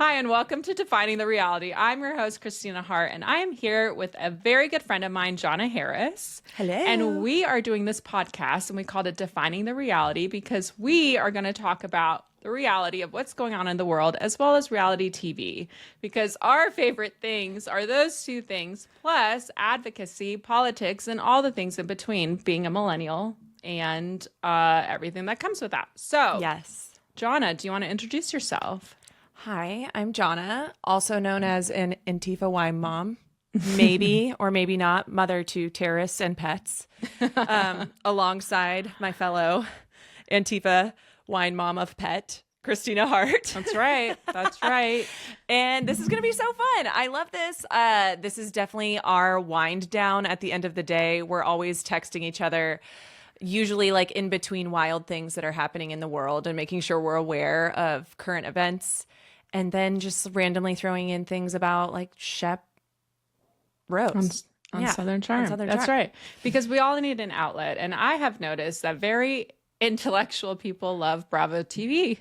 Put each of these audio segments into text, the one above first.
Hi, and welcome to Defining the Reality. I'm your host, Kristina Hart, and I am here with a very good friend of mine, Johnna Harris. Hello. And we are doing this podcast, and we called it Defining the Reality because we are going to talk about the reality of what's going on in the world, as well as reality TV, because our favorite things are those two things, plus advocacy, politics, and all the things in between, being a millennial and everything that comes with that. So, Yes. Johnna, do you want to introduce yourself? Hi, I'm Johnna, also known as an Antifa wine mom, maybe or maybe not, mother to terrorists and pets, alongside my fellow Antifa wine mom of pet, Kristina Hart. That's right. That's right. And this is going to be so fun. I love this. This is definitely our wind down at the end of the day. We're always texting each other, usually like in between wild things that are happening in the world and making sure we're aware of current events. And then just randomly throwing in things about like Shep Rose. On Southern Charm. That's right. Because we all need an outlet. And I have noticed that very intellectual people love Bravo TV.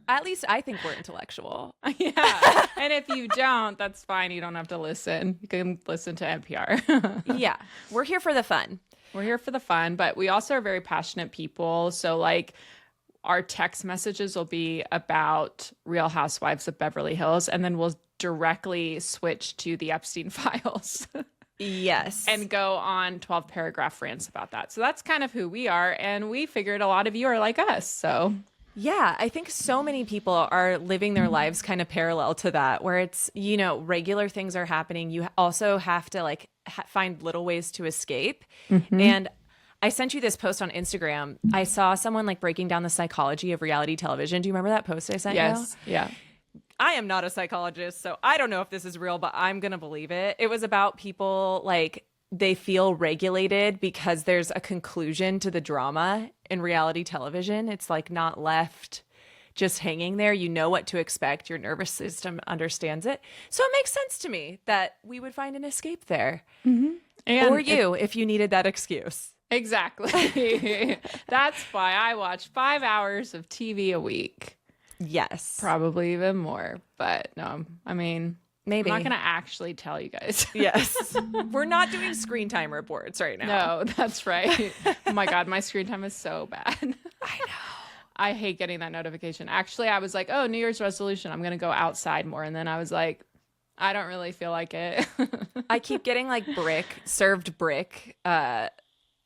At least I think we're intellectual. Yeah. And if you don't, that's fine. You don't have to listen. You can listen to NPR. Yeah. We're here for the fun. We're here for the fun, but we also are very passionate people. So like our text messages will be about Real Housewives of Beverly Hills, and then we'll directly switch to the Epstein files. Yes. And go on 12 paragraph rants about that. So that's kind of who we are. And we figured a lot of you are like us. So yeah, I think so many people are living their lives kind of parallel to that, where it's, you know, regular things are happening. You also have to like find little ways to escape. Mm-hmm. And I sent you this post on Instagram. I saw someone like breaking down the psychology of reality television. Do you remember that post I sent you? Yes. Yeah. I am not a psychologist, so I don't know if this is real, but I'm going to believe it. It was about people like they feel regulated because there's a conclusion to the drama in reality television. It's like not left just hanging there. You know what to expect. Your nervous system understands it. So it makes sense to me that we would find an escape there. Mm-hmm. And or you, if you needed that excuse. Exactly. That's why I watch 5 hours of TV a week. Yes. Probably even more. But no, I mean, maybe. I'm not going to actually tell you guys. Yes. We're not doing screen time reports right now. No, that's right. Oh my God, my screen time is so bad. I know. I hate getting that notification. Actually, I was like, oh, New Year's resolution, I'm going to go outside more. And then I was like, I don't really feel like it. I keep getting like served brick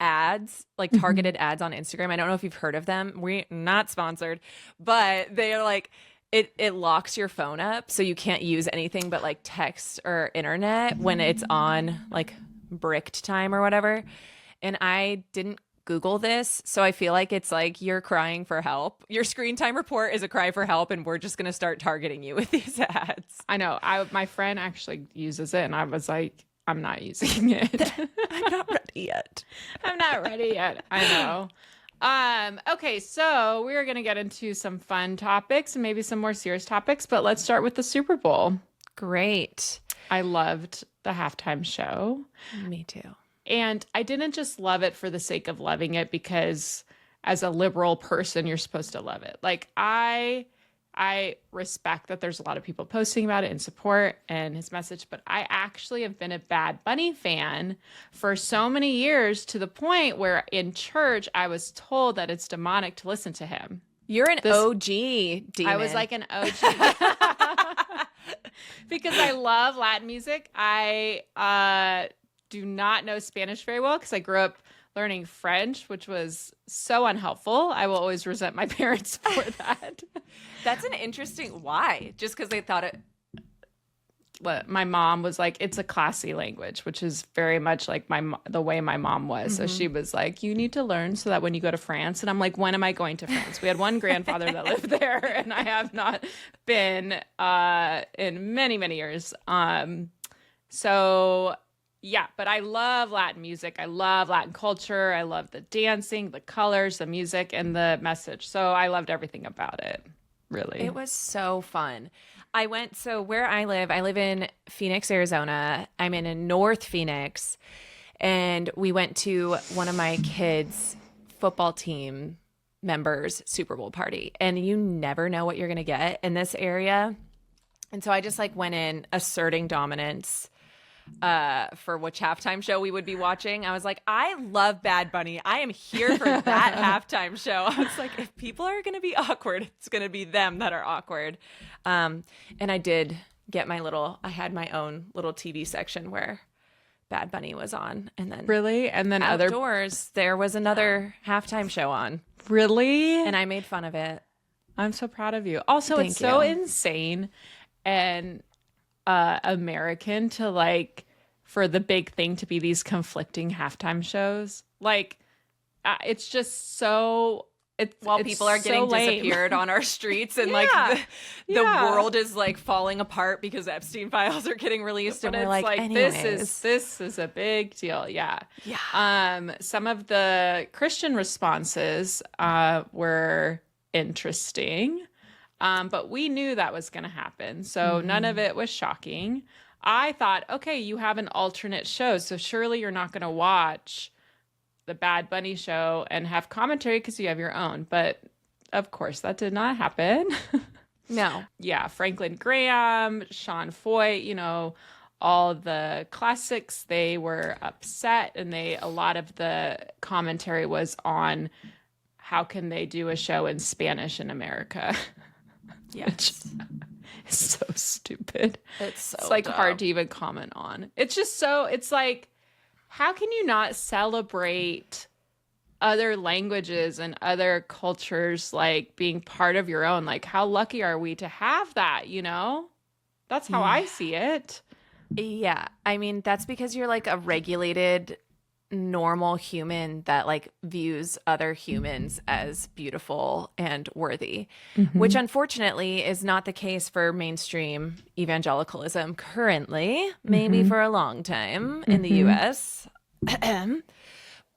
ads, like targeted ads on Instagram. I don't know if you've heard of them. We're not sponsored, but they're like, it locks your phone up so you can't use anything but like text or internet when it's on like bricked time or whatever. And I didn't Google this, so I feel like it's like you're crying for help. Your screen time report is a cry for help, and we're just going to start targeting you with these ads. I know. My friend actually uses it, and I was like, I'm not using it. I'm not ready yet. I'm not ready yet. I know. Okay, so we're going to get into some fun topics and maybe some more serious topics, but let's start with the Super Bowl. Great. I loved the halftime show. Me too. And I didn't just love it for the sake of loving it because as a liberal person, you're supposed to love it. Like I respect that there's a lot of people posting about it in support and his message, but I actually have been a Bad Bunny fan for so many years to the point where in church, I was told that it's demonic to listen to him. You're an OG demon. I was like an OG. Because I love Latin music. I do not know Spanish very well because I grew up learning French, which was so unhelpful. I will always resent my parents for that. That's an interesting why. Just because they thought it. But my mom was like, it's a classy language, which is very much like the way my mom was. Mm-hmm. So she was like, you need to learn so that when you go to France. And I'm like, when am I going to France? We had one grandfather that lived there, and I have not been in many, many years. So yeah, but I love Latin music. I love Latin culture. I love the dancing, the colors, the music, and the message. So I loved everything about it, really. It was so fun. So where I live in Phoenix, Arizona. I'm in North Phoenix. And we went to one of my kids' football team members' Super Bowl party. And you never know what you're going to get in this area. And so I just like went in asserting dominance for which halftime show we would be watching. I was like, I love Bad Bunny. I am here for that halftime show. I was like, if people are going to be awkward, it's going to be them that are awkward. And I did get I had my own little TV section where Bad Bunny was on. And then Really? And then outdoors, there was another halftime show on. Really? And I made fun of it. I'm so proud of you. Also, Thank it's so you. insane and American to like for the big thing to be these conflicting halftime shows. Like, it's just so. While people are getting disappeared on our streets and like the world is like falling apart because Epstein files are getting released, but and we're like this is a big deal. Yeah. Some of the Christian responses were interesting, but we knew that was going to happen, so none of it was shocking. I thought, okay, you have an alternate show, so surely you're not going to watch the Bad Bunny show and have commentary because you have your own. But of course, that did not happen. No. Yeah, Franklin Graham, Sean Foyt, you know, all the classics, they were upset, and a lot of the commentary was on how can they do a show in Spanish in America? Yes. It's so stupid. It's like dumb. hard to even comment on. It's just so, it's like, how can you not celebrate other languages and other cultures like being part of your own? Like, how lucky are we to have that, you know? That's how I see it. Yeah. I mean, that's because you're like a regulated, normal human that like views other humans as beautiful and worthy, which unfortunately is not the case for mainstream evangelicalism currently, maybe for a long time in the US.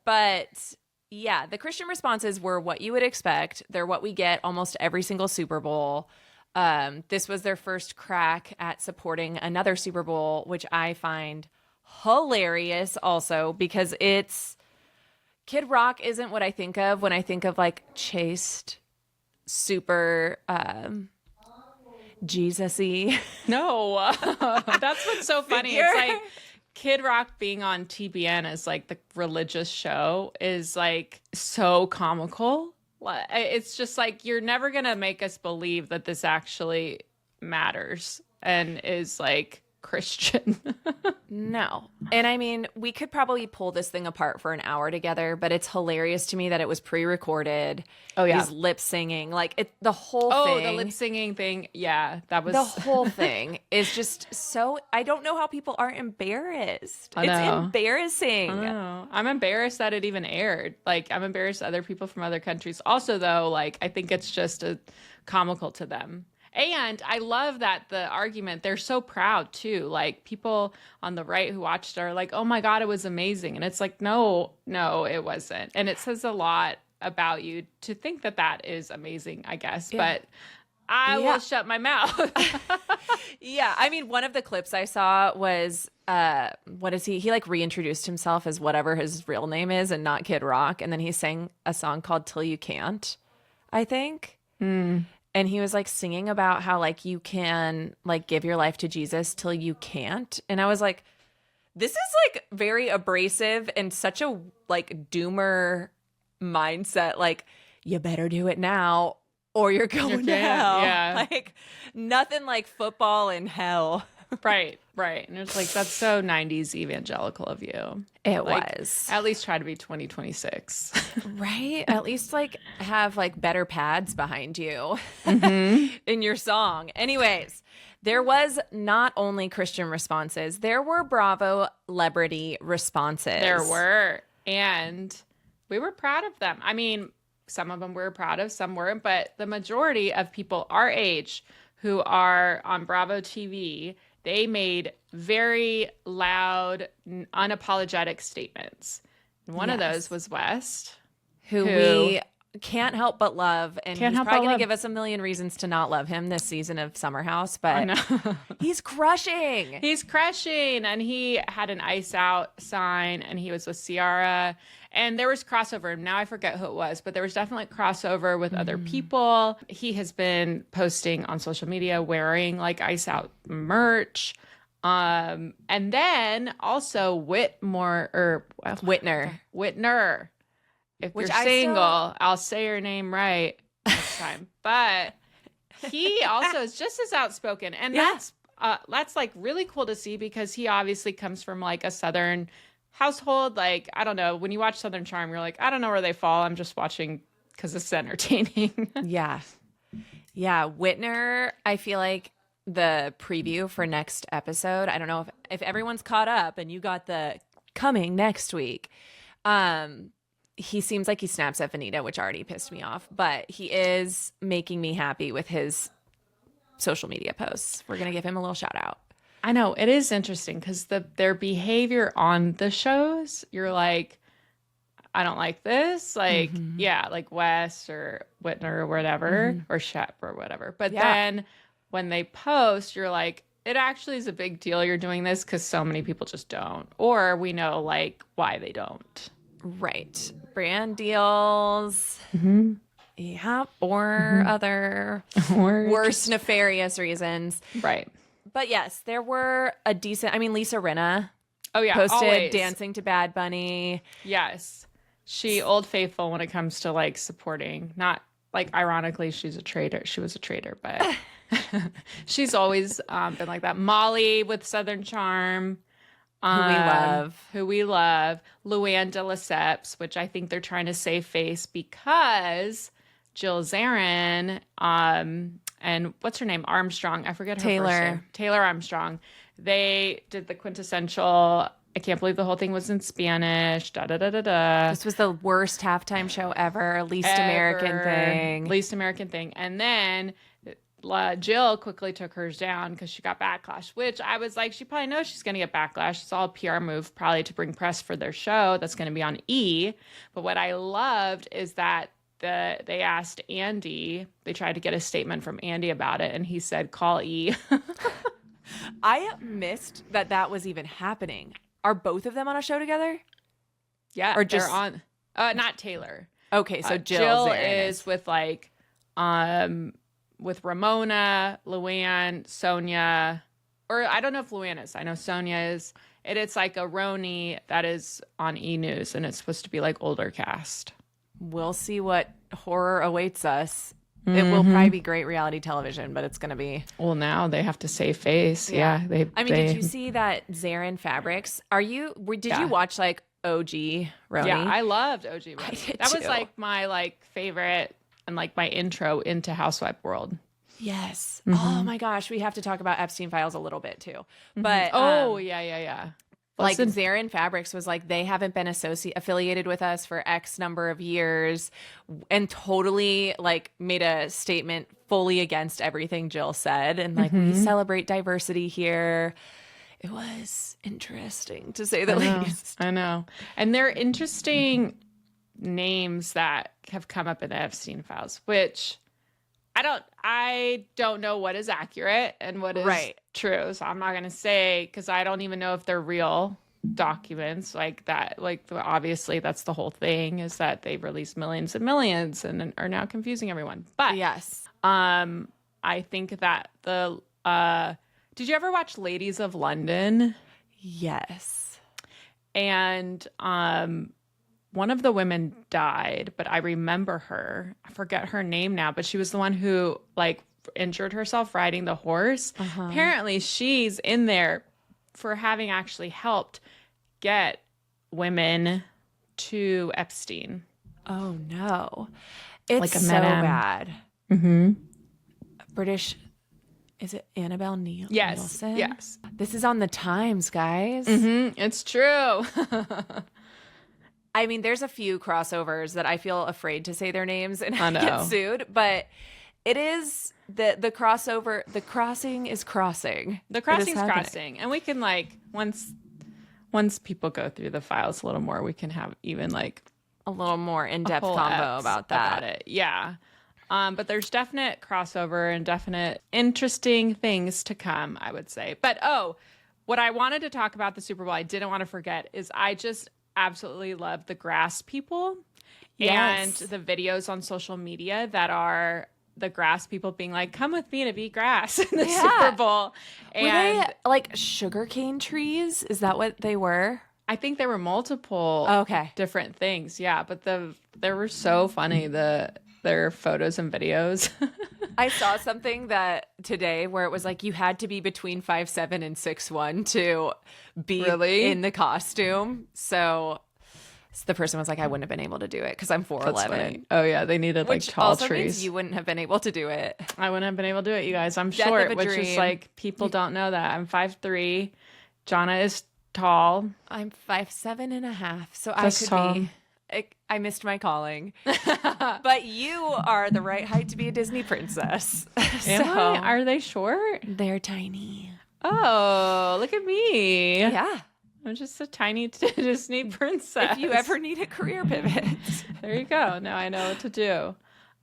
But yeah, the Christian responses were what you would expect. They're what we get almost every single Super Bowl. This was their first crack at supporting another Super Bowl, which I find hilarious also because it's Kid Rock isn't what I think of when I think of like chaste, super Jesus-y. No, that's what's so funny. It's like Kid Rock being on TBN as like the religious show is like so comical. It's just like, you're never going to make us believe that this actually matters and is like Christian. No. And I mean, we could probably pull this thing apart for an hour together, but it's hilarious to me that it was pre-recorded. Oh, yeah. He's lip singing. Like the whole thing. Oh, the lip singing thing. Yeah, that was. The whole thing is just so. I don't know how people aren't embarrassed. I know. It's embarrassing. I know. I'm embarrassed that it even aired. Like, I'm embarrassed other people from other countries. Also, though, like, I think it's just comical to them. And I love that the argument, they're so proud too. Like, people on the right who watched it are like, oh my God, it was amazing. And it's like, no, it wasn't. And it says a lot about you to think that that is amazing, I guess. Yeah. But I will shut my mouth. Yeah. I mean, one of the clips I saw was, what is he? He like reintroduced himself as whatever his real name is and not Kid Rock. And then he sang a song called Till You Can't, I think. And he was like singing about how like you can like give your life to Jesus till you can't. And I was like, this is like very abrasive and such a like doomer mindset. Like, you better do it now or you're going to hell. Yeah. Like nothing like football in hell. Right. And it's like, that's so 90s evangelical of you. It like, was. At least try to be 2026. Right? At least like have like better pads behind you in your song. Anyways, there was not only Christian responses, there were Bravo celebrity responses. There were. And we were proud of them. I mean, some of them we were proud of, some weren't. But the majority of people our age who are on Bravo TV, they made very loud, unapologetic statements. And one of those was West. Who we can't help but love, and Can't he's help probably but going to love. give us a million reasons to not love him this season of Summer House, I but know. he's crushing. He's crushing, and he had an ice out sign, and he was with Ciara, and there was crossover. Now I forget who it was, but there was definitely crossover with other people. He has been posting on social media wearing like ice out merch. And then also Whitner. Whitner. If Which you're I single, I'll say your name right next time. But he also is just as outspoken, and Yeah. that's like really cool to see because he obviously comes from like a Southern household. Like, I don't know, when you watch Southern Charm, you're like, I don't know where they fall. I'm just watching because it's entertaining. Yeah. Yeah. Whitner, I feel like the preview for next episode, I don't know if everyone's caught up and you got the coming next week. He seems like he snaps at Vanita, which already pissed me off, but he is making me happy with his social media posts. We're going to give him a little shout out. I know it is interesting because their behavior on the shows, you're like, I don't like this. Like, yeah, like Wes or Whitner or whatever, or Shep or whatever. But then when they post, you're like, it actually is a big deal you're doing this because so many people just don't. Or we know like why they don't. Right. Brand deals. Yeah. Or other Or worse nefarious reasons. right. But yes, there were a decent, I mean, Lisa Rinna Oh yeah, posted always. Dancing to Bad Bunny. Yes. She old faithful when it comes to like supporting. Not like ironically she's a traitor. She was a traitor, but she's always been like that. Molly with Southern Charm. Who we love. Luann de Lesseps, which I think they're trying to save face because Jill Zarin, and what's her name? Armstrong. I forget her Taylor. first name. Taylor Armstrong. They did the quintessential, I can't believe the whole thing was in Spanish. Da da da da da. This was the worst halftime show ever. Least American thing. Least American thing. And then Jill quickly took hers down because she got backlash, which I was like, she probably knows she's going to get backlash. It's all a PR move, probably to bring press for their show that's going to be on E. But what I loved is that they asked Andy, they tried to get a statement from Andy about it, and he said, call E. I missed that was even happening. Are both of them on a show together? Yeah, or just they're on. Not Taylor. Okay, so Jill Zarin is with like, with Ramona, Luann, Sonia, or I don't know if Luann is. I know Sonia is. It's like a Roni that is on E! News, and it's supposed to be like older cast. We'll see what horror awaits us. It will probably be great reality television, but it's going to be. Well, now they have to save face. Yeah. Did you see that Zarin Fabrics? Did you watch like OG Roni? Yeah, I loved OG Roni. I did That was too. like my like favorite and like my intro into Housewife world. Yes. Oh my gosh, we have to talk about Epstein Files a little bit too. But yeah. like Zarin Fabrics was like, they haven't been affiliated with us for X number of years, and totally like made a statement fully against everything Jill said, and like we celebrate diversity here. It was interesting to say the least. I know. And they're interesting names that have come up in the Epstein Files, which I don't know what is accurate and what is true. So I'm not going to say, because I don't even know if they're real documents like that. Like, obviously that's the whole thing, is that they've released millions and millions and are now confusing everyone. But yes, I think that did you ever watch Ladies of London? yes. And one of the women died, but I remember her. I forget her name now, but she was the one who like injured herself riding the horse. Apparently she's in there for having actually helped get women to Epstein. Oh no, it's Like a so madam. bad. British. Is it Annabelle Yes. Nielsen? Yes. This is on the Times, guys. It's true. I mean, there's a few crossovers that I feel afraid to say their names and I know. get sued, but it is the crossover. The crossing is crossing. The It is crossing's happening. crossing. And we can like once people go through the files a little more, we can have even like a little more in-depth whole combo eps about that. about it. Yeah. But there's definite crossover and definite interesting things to come, I would say. But what I wanted to talk about the Super Bowl, I didn't want to forget, is I just absolutely love the grass people and the videos on social media that are the grass people being like, come with me to beat grass in the Super Bowl. And were they like sugarcane trees? Is that what they were? I think there were multiple different things. Yeah, but they were so funny, their photos and videos. I saw something that today where it was like you had to be between 5'7" and 6'1" to be in the costume. So the person was like, I wouldn't have been able to do it because I'm 4'11". Oh yeah, they needed like tall also trees. Means you wouldn't have been able to do it. I wouldn't have been able to do it, you guys. I'm Death short, which is like people don't know that. I'm 5'3". Johnna is tall. I'm 5'7.5", so That's I could tall. be. I missed my calling, but you are the right height to be a Disney princess. Am I? Are they short? They're tiny. Oh, look at me. Yeah. I'm just a tiny Disney princess. If you ever need a career pivot. There you go. Now I know what to do.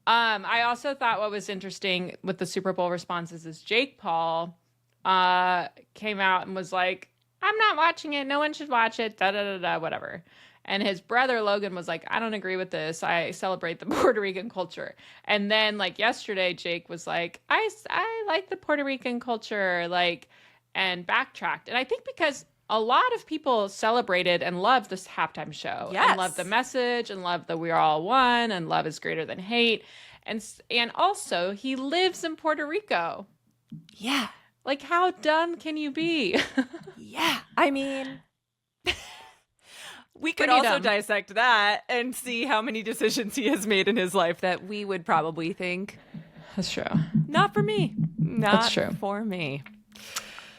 I also thought what was interesting with the Super Bowl responses is Jake Paul came out and was like, I'm not watching it. No one should watch it. Da da da da, whatever. And his brother Logan was like, I don't agree with this. I celebrate the Puerto Rican culture. And then like yesterday, Jake was like, I like the Puerto Rican culture, like, and backtracked. And I think because a lot of people celebrated and loved this halftime show and loved the message and loved that we're all one and love is greater than hate. And also he lives in Puerto Rico. Yeah. Like, how dumb can you be? Yeah. I mean, we could Pretty also dumb. dissect that and see how many decisions he has made in his life that we would probably think, That's true. not for me. Not That's true. for me.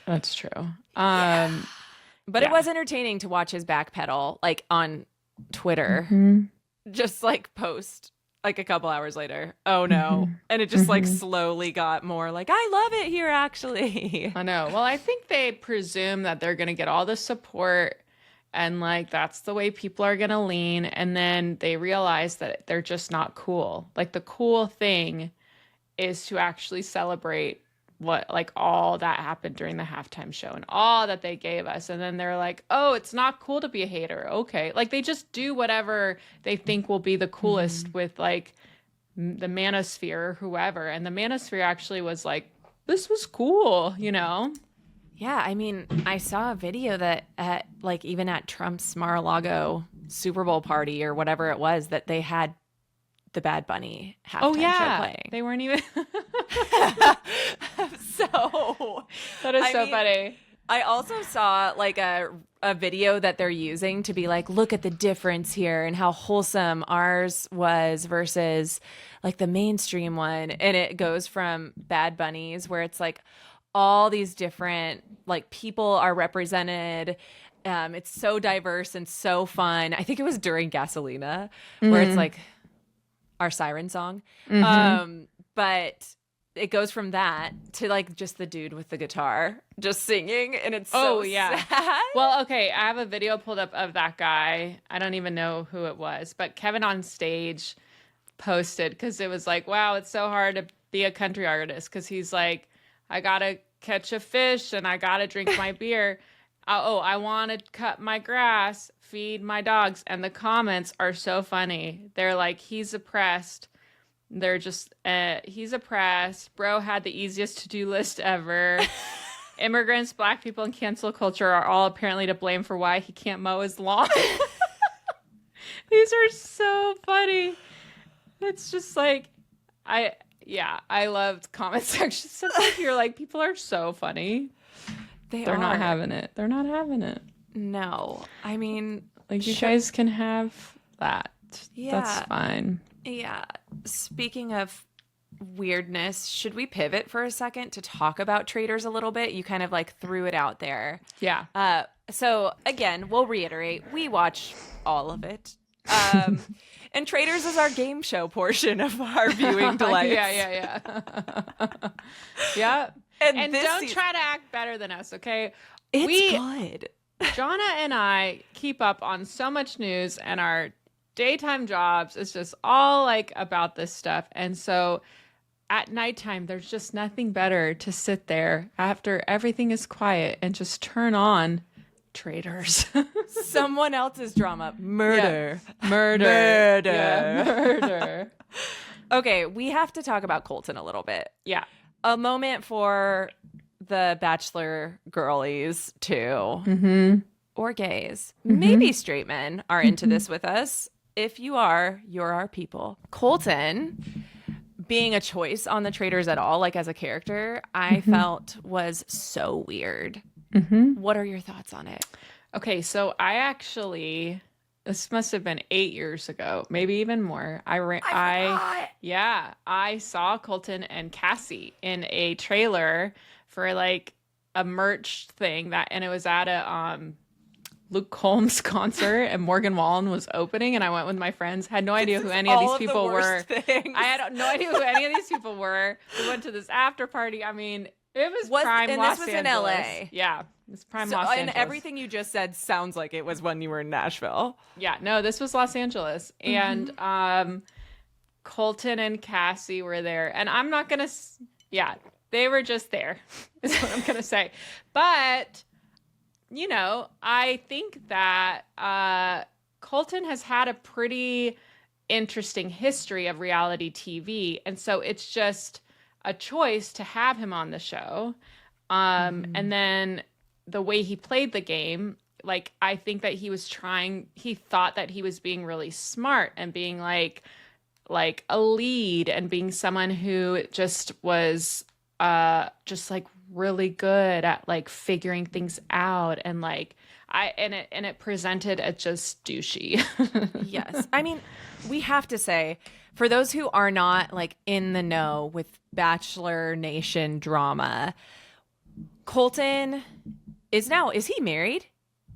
That's true. But it was entertaining to watch his backpedal, like on Twitter, just like post like a couple hours later. Oh no. And it just like slowly got more like, I love it here actually. I know. Well, I think they presume that they're going to get all the support and like that's the way people are going to lean. And then they realize that they're just not cool. Like the cool thing is to actually celebrate what like all that happened during the halftime show and all that they gave us. And then they're like, oh, it's not cool to be a hater. Okay. Like they just do whatever they think will be the coolest with like the manosphere or whoever. And the manosphere actually was like, this was cool, you know? Yeah. I mean, I saw a video that at like even at Trump's Mar-a-Lago Super Bowl party or whatever it was that they had the Bad Bunny halftime show playing. They weren't even. So That is so funny. I also saw like a video that they're using to be like, look at the difference here and how wholesome ours was versus like the mainstream one. And it goes from Bad Bunnies where it's like all these different like people are represented. It's so diverse and so fun. I think it was during Gasolina where it's like our siren song. But it goes from that to like just the dude with the guitar just singing and it's so sad. Well, okay, I have a video pulled up of that guy. I don't even know who it was, but Kevin on Stage posted because it was like, wow, it's so hard to be a country artist because he's like, I gotta catch a fish and I gotta drink my beer. I want to cut my grass, feed my dogs. And the comments are so funny. They're like, he's oppressed. They're just, he's oppressed. Bro had the easiest to-do list ever. Immigrants, black people, and cancel culture are all apparently to blame for why he can't mow his lawn. These are so funny. It's just like, I loved comment sections. Sometimes you're like, people are so funny. They're not having it. They're not having it. No. I mean, like you guys can have that. Yeah. That's fine. Yeah. Speaking of weirdness, should we pivot for a second to talk about Traitors a little bit? You kind of like threw it out there. Yeah. So again, we'll reiterate, we watch all of it. And Traitors is our game show portion of our viewing delights. Yeah. Yeah. And don't try to act better than us, okay? It's good. Johnna and I keep up on so much news and are daytime jobs. It's just all like about this stuff. And so at nighttime, there's just nothing better to sit there after everything is quiet and just turn on Traitors. Someone else's drama. Murder. Yeah. Murder. Murder. Yeah, murder. Okay, we have to talk about Colton a little bit. Yeah. A moment for the Bachelor girlies too, or gays. Maybe straight men are into this with us. If you are, you're our people. Colton being a choice on the Traitors at all, like as a character, I felt was so weird. What are your thoughts on it? Okay, so I actually, this must have been 8 years ago, maybe even more. I saw Colton and Cassie in a trailer for like a merch thing and it was at a Luke Combs concert and Morgan Wallen was opening, and I went with my friends. Had no idea who any of these people were. I had no idea who any of these people were. We went to this after party. I mean, it was prime and Los this was Angeles. In LA. Yeah, it's prime Los Angeles. And everything you just said sounds like it was when you were in Nashville. Yeah, no, this was Los Angeles, and Colton and Cassie were there, and I'm not gonna. Yeah, they were just there. Is what I'm gonna say, but. You know, I think that Colton has had a pretty interesting history of reality TV. And so it's just a choice to have him on the show. And then the way he played the game, like, I think that he thought that he was being really smart and being like a lead and being someone who just was just like really good at like figuring things out, and like it presented as just douchey. Yes. I mean, we have to say, for those who are not like in the know with Bachelor Nation drama, Colton is he married?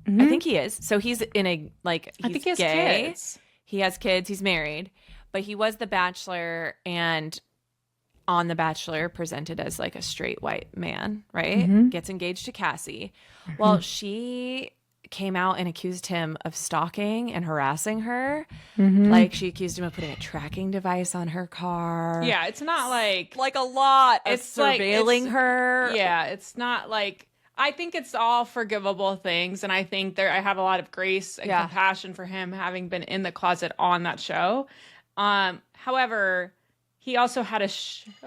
I think he is. So he's in a like he's I think he has gay. kids. He has kids, he's married, but he was the Bachelor, and on The Bachelor presented as like a straight white man, right? Gets engaged to Cassie. Well, she came out and accused him of stalking and harassing her. Like she accused him of putting a tracking device on her car. Yeah, it's not like a lot of it's like surveilling her. Yeah, it's not like, I think it's all forgivable things, and I think I have a lot of grace and compassion for him having been in the closet on that show. However, he also had a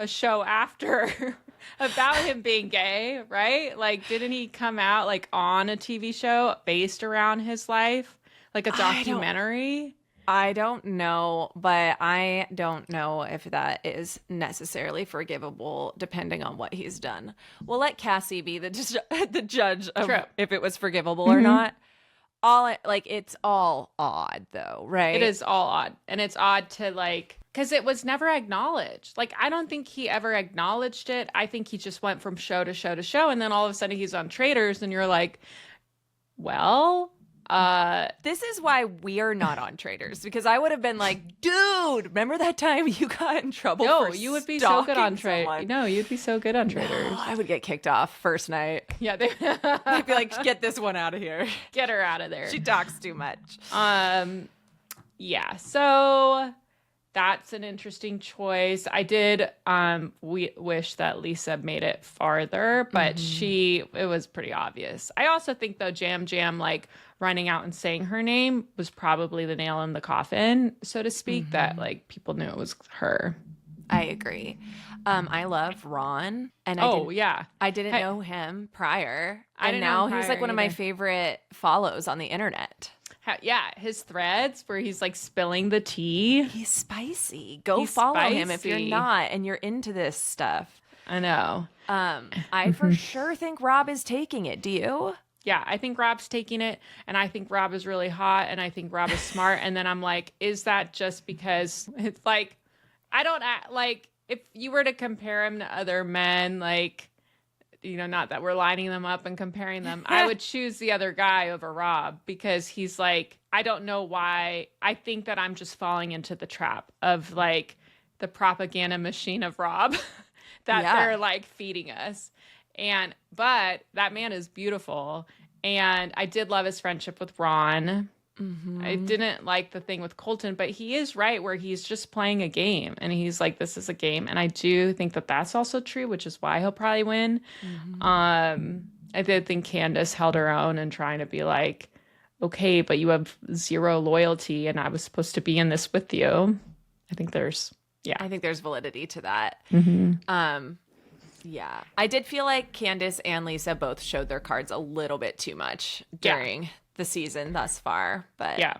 show after about him being gay, right? Like, didn't he come out like on a TV show based around his life, like a documentary? I don't know, but I don't know if that is necessarily forgivable depending on what he's done. We'll let Cassie be the judge of if it was forgivable or not. It's all odd though, right? It is all odd. And it's odd to like, because it was never acknowledged. Like, I don't think he ever acknowledged it. I think he just went from show to show to show, and then all of a sudden he's on Traitors, and you're like, well, this is why we're not on Traitors, because I would have been like, dude, remember that time you got in trouble? No, for you would be so good on Traitors. No, you'd be so good on Traitors. I would get kicked off first night. Yeah, I'd be like, get this one out of here. Get her out of there. She talks too much. Yeah. So that's an interesting choice. I did wish that Lisa made it farther, but it was pretty obvious. I also think though Jam like running out and saying her name was probably the nail in the coffin, so to speak, that like people knew it was her. I agree. I love Ron, and I didn't know him prior, and now he's like one of my favorite follows on the internet. Yeah, his threads where he's like spilling the tea. He's spicy. Go follow him if you're not and you're into this stuff. I know. I for sure think Rob is taking it. Do you? Yeah, I think Rob's taking it, and I think Rob is really hot, and I think Rob is smart. And then I'm like, is that just because it's like, I don't like, if you were to compare him to other men, like, you know, not that we're lining them up and comparing them, I would choose the other guy over Rob, because he's like, I don't know why. I think that I'm just falling into the trap of like the propaganda machine of Rob that they're like feeding us. But that man is beautiful. And I did love his friendship with Ron. I didn't like the thing with Colton, but he is right where he's just playing a game and he's like, this is a game. And I do think that that's also true, which is why he'll probably win. I did think Candace held her own and trying to be like, okay, but you have zero loyalty and I was supposed to be in this with you. I think there's validity to that. Yeah. I did feel like Candace and Lisa both showed their cards a little bit too much during the season thus far, but yeah.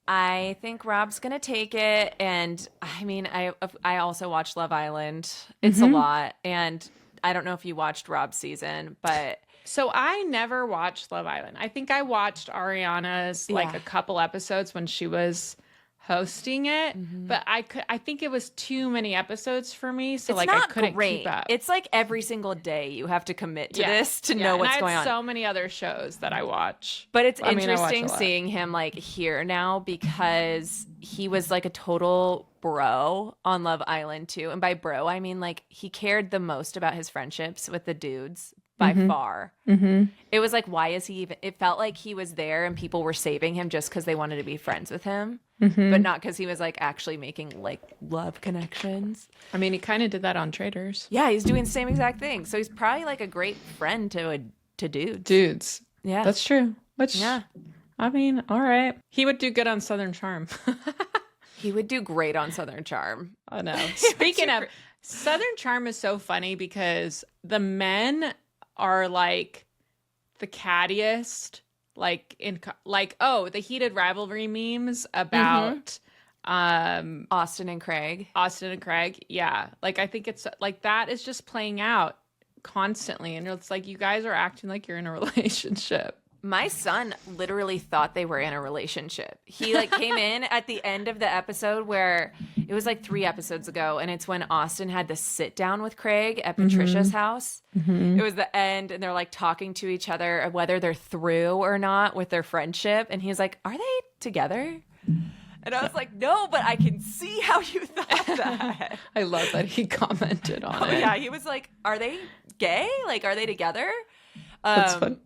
I think Rob's gonna take it. And I mean, I also watched Love Island. It's a lot, and I don't know if you watched Rob's season, but so I never watched Love Island. I think I watched Ariana's like a couple episodes when she was hosting it, but I think it was too many episodes for me, so it's like not I couldn't great. keep up. It's like every single day you have to commit to this to know what's going on. So many other shows that I watch, but it's interesting seeing him like here now because he was like a total bro on Love Island too, and by bro I mean like he cared the most about his friendships with the dudes by far. It was like, why is he even? It felt like he was there and people were saving him just because they wanted to be friends with him. But not because he was like actually making like love connections. I mean, he kind of did that on Traders. Yeah, he's doing the same exact thing. So he's probably like a great friend to dudes. Yeah, that's true. Which I mean, all right, he would do good on Southern Charm. He would do great on Southern Charm. I know. Speaking of Southern Charm, is so funny because the men are like the cattiest. Like the heated rivalry memes about Austin and Craig. Yeah. Like I think it's like that is just playing out constantly. And it's like you guys are acting like you're in a relationship. My son literally thought they were in a relationship. He like came in at the end of the episode where it was like 3 episodes ago, and it's when Austin had the sit down with Craig at Patricia's house. It was the end, and they're like talking to each other whether they're through or not with their friendship. And he's like, "Are they together?" And I was like, "No, but I can see how you thought that." I love that he commented on it. Yeah, he was like, "Are they gay? Like, are they together?" That's fun.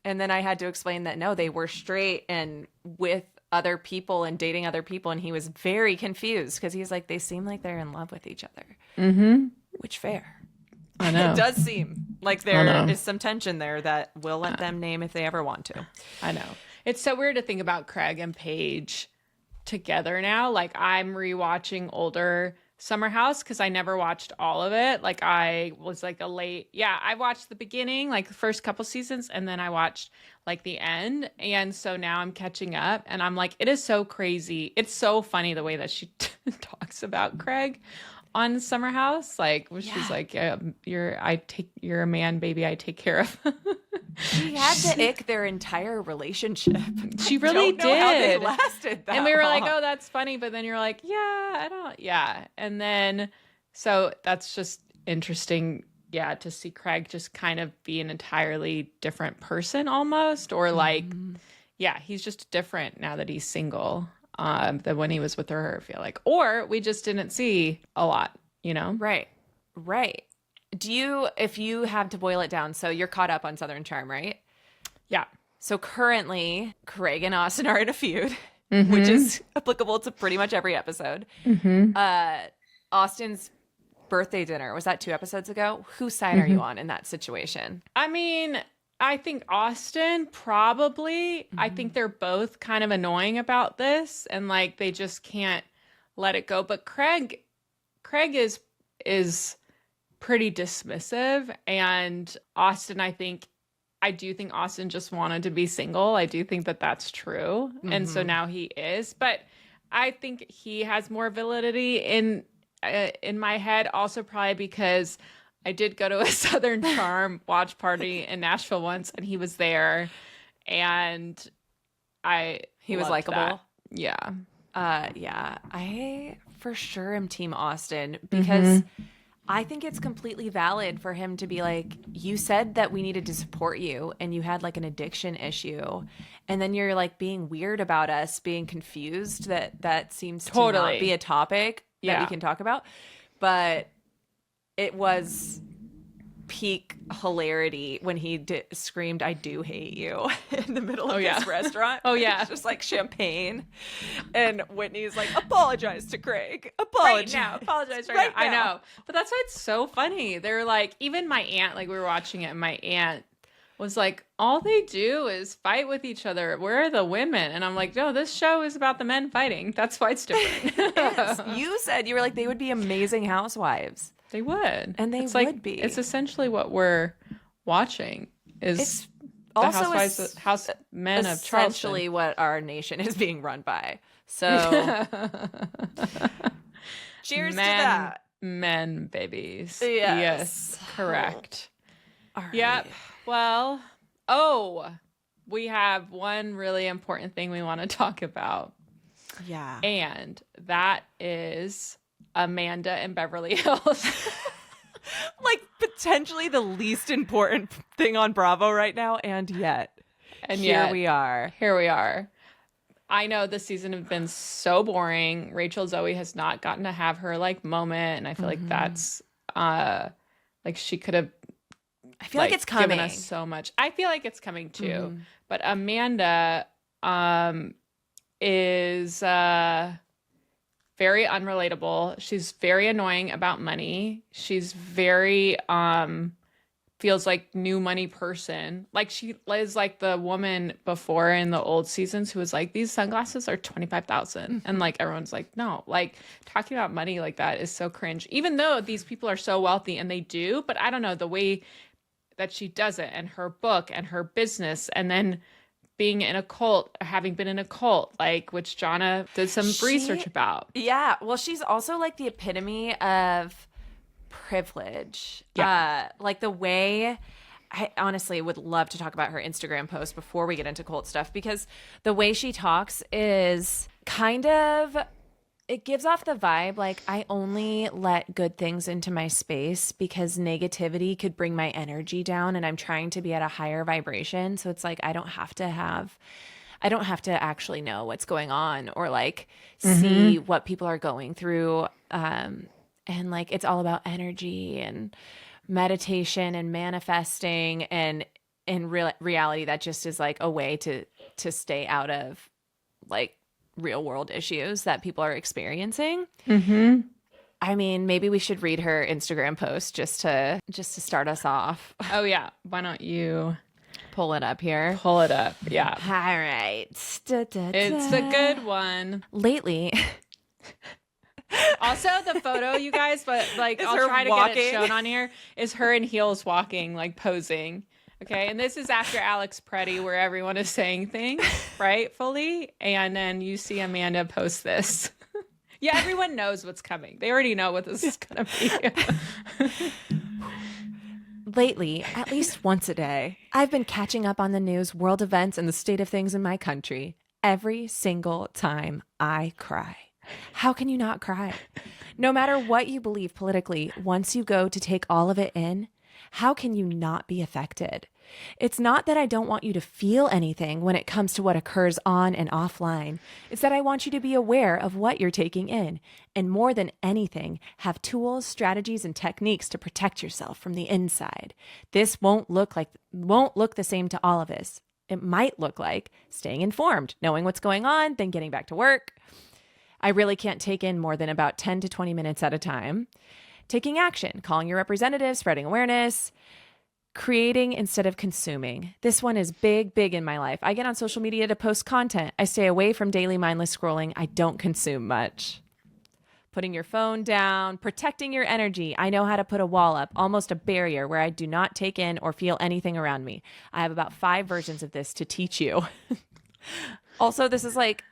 And then I had to explain that no, they were straight and with other people and dating other people. And he was very confused because he's like, they seem like they're in love with each other. Which fair. I know. It does seem like there is some tension there that we'll let them name if they ever want to. I know. It's so weird to think about Craig and Paige together now. Like I'm rewatching older Summer House because I never watched all of it. Like I was like I watched the beginning, like the first couple seasons, and then I watched like the end. And so now I'm catching up and I'm like, it is so crazy. It's so funny the way that she talks about Craig on Summer House. Like where she's like, you're a man, baby, I take care of. She had to ick their entire relationship. She really did. How they lasted that and we were long. like, oh, that's funny. But then you're like, yeah. And then, so that's just interesting. Yeah. To see Craig just kind of be an entirely different person almost, or like, he's just different now that he's single than when he was with her, I feel like, or we just didn't see a lot, you know? Right. If you have to boil it down, so you're caught up on Southern Charm, right? Yeah. So currently, Craig and Austin are in a feud, which is applicable to pretty much every episode. Austin's birthday dinner, was that 2 episodes ago? Whose side are you on in that situation? I mean, I think Austin probably. I think they're both kind of annoying about this, and like they just can't let it go. But Craig is pretty dismissive, and Austin, I do think Austin just wanted to be single. I do think that that's true, and so now he is. But I think he has more validity in my head, also probably because I did go to a Southern Charm watch party in Nashville once, and he was there, and he was likable. Yeah. I for sure am Team Austin because I think it's completely valid for him to be like, you said that we needed to support you and you had like an addiction issue, and then you're like being weird about us being confused that seems to not be a topic that we can talk about. But it was peak hilarity when he screamed, "I do hate you," in the middle of this restaurant. Oh, yeah. It's just like champagne. And Whitney's like, apologize to Craig. Apologize. Right now. Apologize right now. I now. know. But that's why it's so funny. They're like, even my aunt, like we were watching it, and my aunt was like, all they do is fight with each other. Where are the women? And I'm like, no, this show is about the men fighting. That's why it's different. You said, you were like, they would be amazing housewives. They would. And they would be. It's essentially what we're watching is It's the also housewives, men of Charleston. Essentially what our nation is being run by. So cheers to that. Men babies. Yes. Correct. All right. Yep. Well, we have one really important thing we want to talk about. Yeah. And that is Amanda in Beverly Hills. Like potentially the least important thing on Bravo right now, and yet here we are. Here we are. I know this season has been so boring. Rachel Zoe has not gotten to have her like moment, and I feel like that's like she could have. I feel like it's coming. Given us so much. I feel like it's coming too. But Amanda is very unrelatable. She's very annoying about money. She's very feels like new money person. Like she is like the woman before in the old seasons who was like, these sunglasses are $25,000. And like everyone's like, no, like talking about money like that is so cringe. Even though these people are so wealthy and they do, but I don't know, the way that she does it and her book and her business and then being in a cult, having been in a cult, like which Johnna did some research about. Yeah. Well, she's also like the epitome of privilege. Yeah. Like the way I honestly would love to talk about her Instagram post before we get into cult stuff, because the way she talks is kind of, it gives off the vibe like I only let good things into my space because negativity could bring my energy down and I'm trying to be at a higher vibration. So it's like I don't have to actually know what's going on or like see what people are going through. And like it's all about energy and meditation and manifesting, and in reality that just is like a way to stay out of like real world issues that people are experiencing. I mean, maybe we should read her Instagram post just to start us off. Oh yeah, why don't you pull it up here? Pull it up. Yeah. All right. It's a good one. Lately. Also, the photo, you guys, but like I'll try to get it shown on here, is her in heels walking, like posing. Okay, and this is after Alex Preddy, where everyone is saying things rightfully, and then you see Amanda post this. Yeah, everyone knows what's coming. They already know what this is gonna be. Lately, at least once a day, I've been catching up on the news, world events, and the state of things in my country. Every single time I cry. How can you not cry? No matter what you believe politically, once you go to take all of it in, how can you not be affected? It's not that I don't want you to feel anything when it comes to what occurs on and offline. It's that I want you to be aware of what you're taking in, and more than anything, have tools, strategies, and techniques to protect yourself from the inside. This won't look the same to all of us. It might look like staying informed, knowing what's going on, then getting back to work. I really can't take in more than about 10 to 20 minutes at a time. Taking action, calling your representatives, spreading awareness, creating instead of consuming. This one is big in my life. I get on social media to post content. I stay away from daily mindless scrolling. I don't consume much. Putting your phone down, protecting your energy. I know how to put a wall up, almost a barrier where I do not take in or feel anything around me. I have about 5 versions of this to teach you. Also, this is like,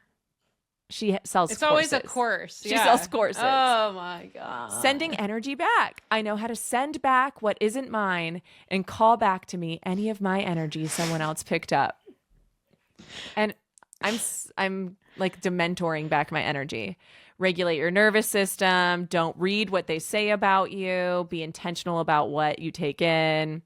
she sells it's courses. Always a course. She sells courses. Oh my God. Sending energy back. I know how to send back what isn't mine and call back to me any of my energy someone else picked up. And I'm like dementoring back my energy. Regulate your nervous system. Don't read what they say about you. Be intentional about what you take in.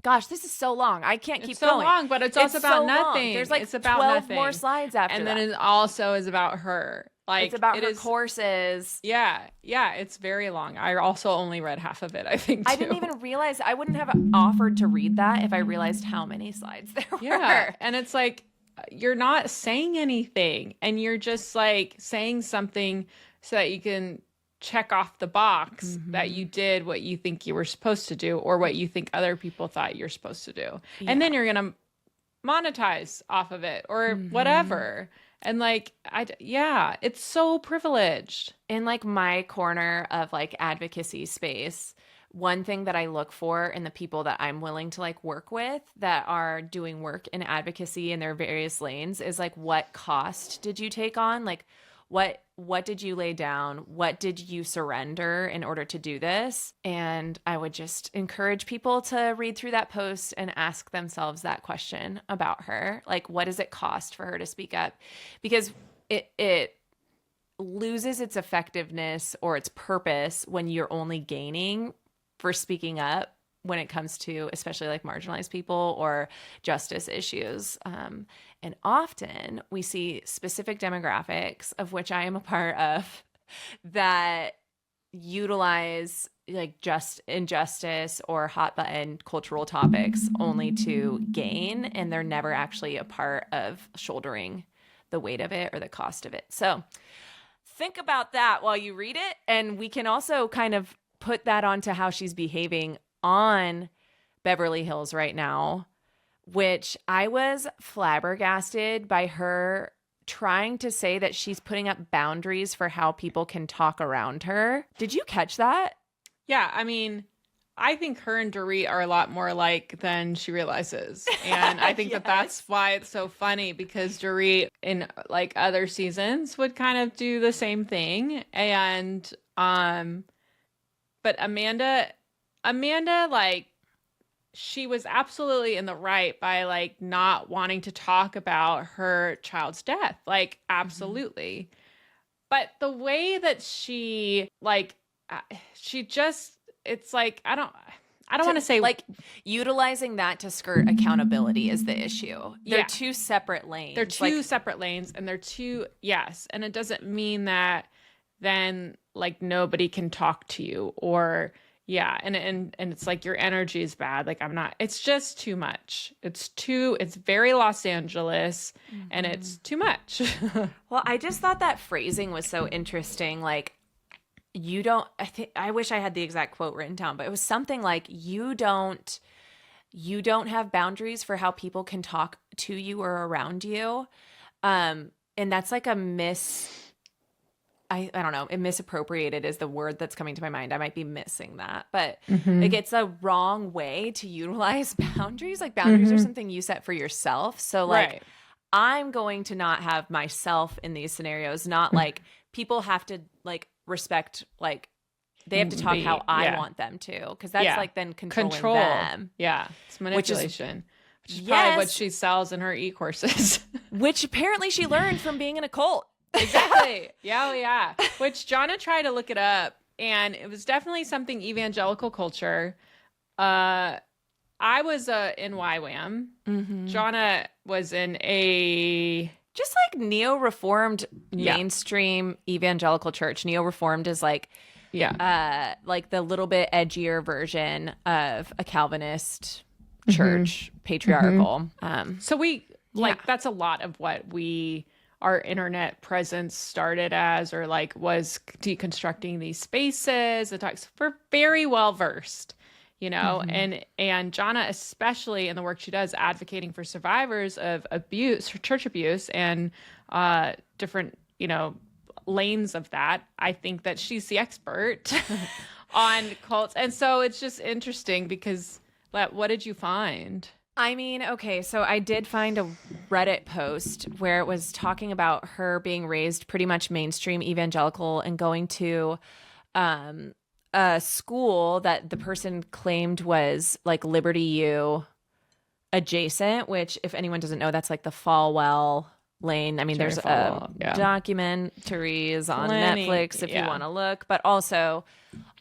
Gosh, this is so long. I can't keep going. It's so long, but it's also about nothing. There's like it's about 12 nothing. more slides after and that. then it also is about her. Like it's about it her is, courses. yeah, it's very long. I also only read half of it, I think, too. I didn't even realize, I wouldn't have offered to read that if I realized how many slides there were. Yeah, and it's like you're not saying anything, and you're just like saying something so that you can check off the box that you did what you think you were supposed to do, or what you think other people thought you're supposed to do. And then you're going to monetize off of it or whatever. And like, it's so privileged. In like my corner of like advocacy space, one thing that I look for in the people that I'm willing to like work with that are doing work in advocacy in their various lanes is like, what cost did you take on? Like, what did you lay down? What did you surrender in order to do this? And I would just encourage people to read through that post and ask themselves that question about her. Like, what does it cost for her to speak up? Because it loses its effectiveness or its purpose when you're only gaining for speaking up when it comes to especially like marginalized people or justice issues. And often we see specific demographics, of which I am a part of, that utilize like just injustice or hot button cultural topics only to gain, and they're never actually a part of shouldering the weight of it or the cost of it. So think about that while you read it, and we can also kind of put that onto how she's behaving on Beverly Hills right now, which I was flabbergasted by her trying to say that she's putting up boundaries for how people can talk around her. Did you catch that? Yeah, I mean, I think her and Dorit are a lot more alike than she realizes. And I think Yes. that's why it's so funny, because Dorit in like other seasons would kind of do the same thing. And but Amanda, like, she was absolutely in the right by like not wanting to talk about her child's death. Like, absolutely. But the way that she like, she just, it's like, I don't want to say like utilizing that to skirt accountability is the issue. They're two separate lanes. They're two separate lanes, and they're two, yes. And it doesn't mean that then like nobody can talk to you, or and it's like your energy is bad. Like, it's just too much. It's very Los Angeles, and it's too much. Well, I just thought that phrasing was so interesting. Like, I wish I had the exact quote written down, but it was something like, you don't have boundaries for how people can talk to you or around you. And that's like I don't know, misappropriated is the word that's coming to my mind. I might be missing that, but like, it's a wrong way to utilize boundaries. Like, boundaries are something you set for yourself. So like, Right. I'm going to not have myself in these scenarios, not like people have to like respect, like they have to talk how I want them to, because that's like then controlling them. Yeah, it's manipulation. Which is Yes. probably what she sells in her e-courses. Which apparently she learned from being in a cult. Exactly. Yeah. Which Johnna tried to look it up, and it was definitely something evangelical culture. I was in YWAM. Johnna was in a just like neo-reformed mainstream evangelical church. Neo-reformed is like like the little bit edgier version of a Calvinist church, patriarchal. So we that's a lot of what our internet presence started as, or like was deconstructing these spaces. It talks, we're very well versed, you know, and Johnna, especially in the work she does, advocating for survivors of abuse, church abuse, and different, you know, lanes of that. I think that she's the expert on cults. And so it's just interesting because what did you find? I mean, okay, so I did find a Reddit post where it was talking about her being raised pretty much mainstream evangelical and going to a school that the person claimed was like Liberty U adjacent, which, if anyone doesn't know, that's like the Falwell lane. I mean, there's documentaries on Netflix if you want to look, but also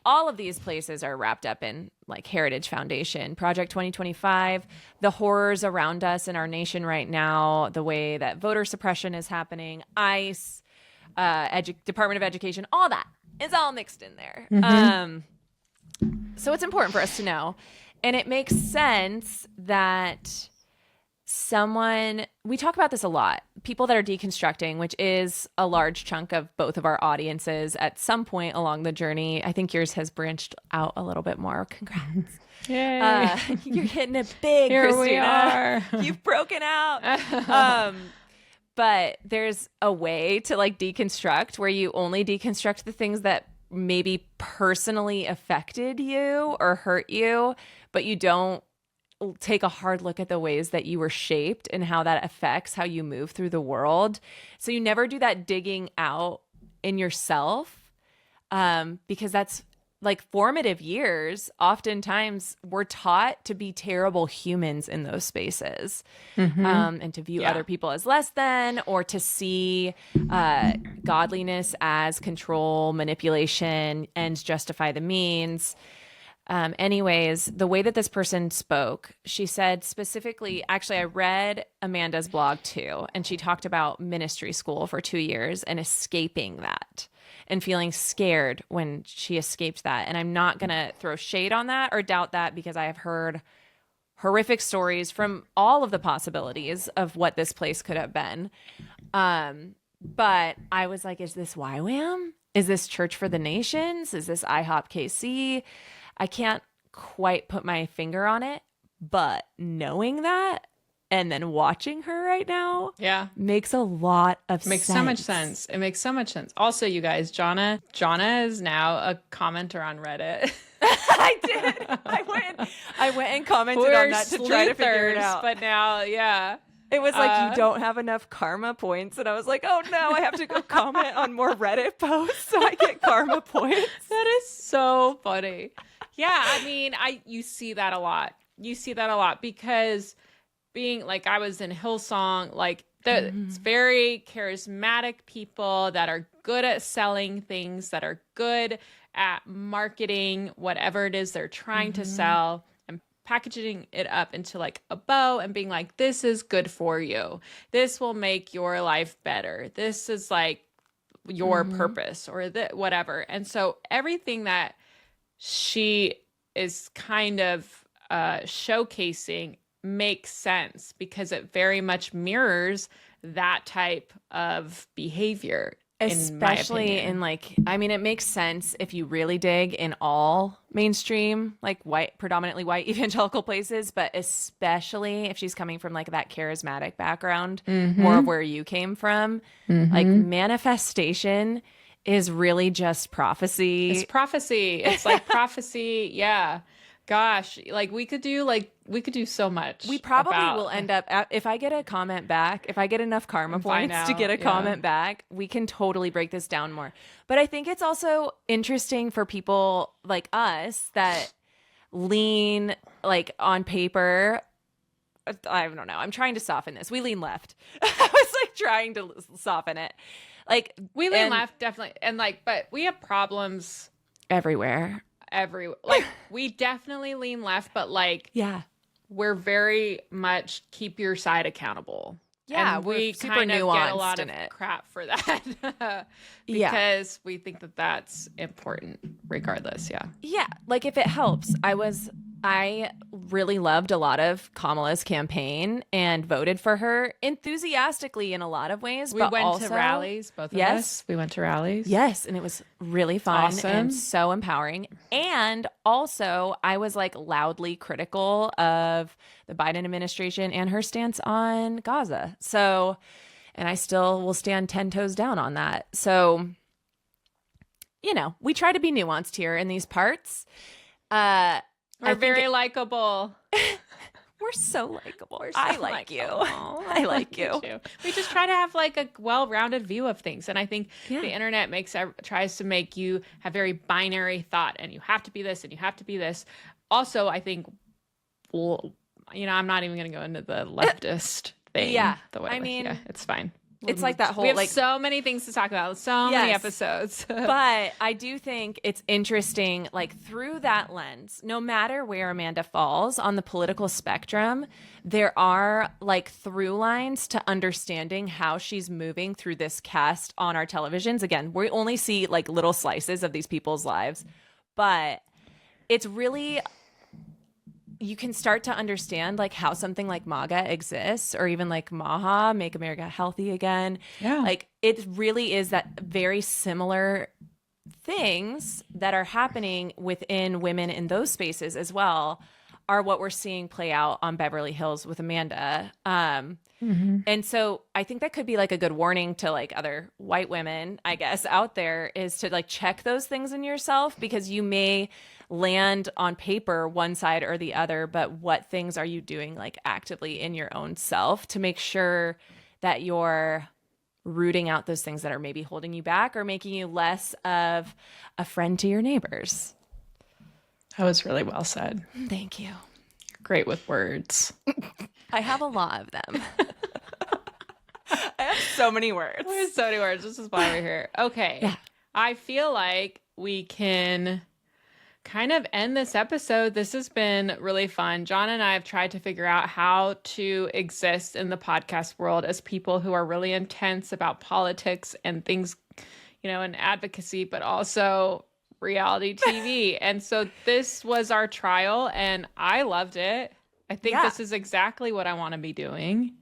all of these places are wrapped up in like Heritage Foundation, Project 2025, the horrors around us in our nation right now, the way that voter suppression is happening, ICE. Department of Education, all that is all mixed in there. So it's important for us to know. And it makes sense that we talk about this a lot, people that are deconstructing, which is a large chunk of both of our audiences at some point along the journey. I think yours has branched out a little bit more. Congrats. Yay. You're hitting it big, Here Kristina. we are. You've broken out. But there's a way to like deconstruct where you only deconstruct the things that maybe personally affected you or hurt you, but you don't take a hard look at the ways that you were shaped and how that affects how you move through the world. So you never do that digging out in yourself, because that's like formative years. Oftentimes we're taught to be terrible humans in those spaces, and to view other people as less than, or to see godliness as control, manipulation, ends justify the means. Anyways, the way that this person spoke, she said specifically, actually, I read Amanda's blog too, and she talked about ministry school for 2 years and escaping that and feeling scared when she escaped that. And I'm not going to throw shade on that or doubt that, because I have heard horrific stories from all of the possibilities of what this place could have been. But I was like, is this YWAM? Is this Church for the Nations? Is this IHOP KC? I can't quite put my finger on it, but knowing that and then watching her right now makes a lot of sense. Makes so much sense. It makes so much sense. Also, you guys, Johnna is now a commenter on Reddit. I did. I went and commented on that to try to figure it out. But now, it was like, you don't have enough karma points. And I was like, oh no, I have to go comment on more Reddit posts so I get karma points. That is so funny. Yeah, I mean, you see that a lot. You see that a lot because being like, I was in Hillsong, like it's very charismatic people that are good at selling things, that are good at marketing whatever it is they're trying to sell, and packaging it up into like a bow and being like, this is good for you. This will make your life better. This is like your purpose or whatever. And so everything that she is kind of showcasing makes sense because it very much mirrors that type of behavior. Especially in like, I mean, it makes sense if you really dig in all mainstream, like predominantly white evangelical places, but especially if she's coming from like that charismatic background, more of where you came from, like manifestation is really just prophecy. It's prophecy. It's like prophecy. Yeah. Gosh, like we could do so much. We probably will end up, if I get a comment back, if I get enough karma points to get a comment back, we can totally break this down more. But I think it's also interesting for people like us that lean like on paper. I don't know. I'm trying to soften this. We lean left. I was like trying to soften it. Like we lean left, definitely. And like, but we have problems everywhere. Like we definitely lean left, but like we're very much keep your side accountable. Yeah, and we super kind of nuanced get a lot of it. crap for that because we think that that's important regardless. Yeah, like if it helps, I really loved a lot of Kamala's campaign and voted for her enthusiastically in a lot of ways. We went to rallies, both of us. We went to rallies. Yes, and it was really fun and so empowering. And also, I was like loudly critical of the Biden administration and her stance on Gaza. So, and I still will stand 10 toes down on that. So, you know, we try to be nuanced here in these parts. We're very likable. We're so likable. I like you. I like you. We just try to have like a well-rounded view of things. And I think the internet tries to make you have very binary thought and you have to be this and you have to be this. Also, I think, well, you know, I'm not even going to go into the leftist thing. Yeah. I mean, it's fine. it's like that whole we have like so many things to talk about, so many Yes. episodes. But I do think it's interesting, like through that lens, no matter where Amanda falls on the political spectrum, there are like through lines to understanding how she's moving through this cast on our televisions. Again, we only see like little slices of these people's lives, but it's really, you can start to understand like how something like MAGA exists, or even like MAHA, Make America Healthy Again. Yeah. Like it really is that very similar things that are happening within women in those spaces as well are what we're seeing play out on Beverly Hills with Amanda. And so I think that could be like a good warning to like other white women, I guess, out there, is to like check those things in yourself, because you may land on paper one side or the other, but what things are you doing like actively in your own self to make sure that you're rooting out those things that are maybe holding you back or making you less of a friend to your neighbors. That was really well said. Thank you. Great with words. I have a lot of them. I have so many words. There's so many words. This is why we're here. Okay. Yeah. I feel like we can kind of end this episode. This has been really fun. John and I have tried to figure out how to exist in the podcast world as people who are really intense about politics and things, you know, and advocacy, but also reality TV. And so this was our trial and I loved it. I think this is exactly what I want to be doing.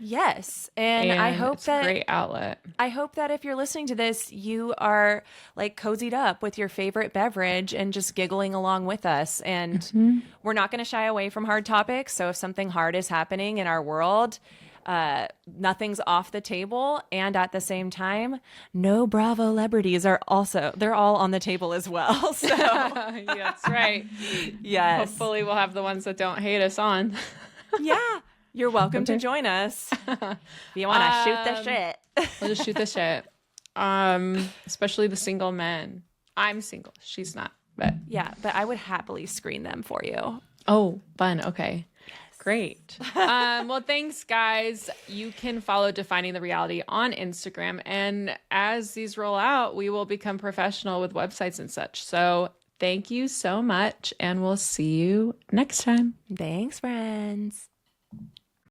Yes. And I hope it's that a great outlet. I hope that if you're listening to this, you are like cozied up with your favorite beverage and just giggling along with us. And we're not going to shy away from hard topics. So if something hard is happening in our world, nothing's off the table. And at the same time, no Bravo celebrities are also, they're all on the table as well. So That's right. yes. Hopefully we'll have the ones that don't hate us on. Yeah. You're welcome to join us. If you want to shoot the shit. We'll just shoot the shit. Especially the single men. I'm single. She's not. But Yeah, but I would happily screen them for you. oh, fun. Okay. Great. Well, thanks, guys. You can follow Defining the Reality on Instagram. And as these roll out, we will become professional with websites and such. So thank you so much. And we'll see you next time. Thanks, friends.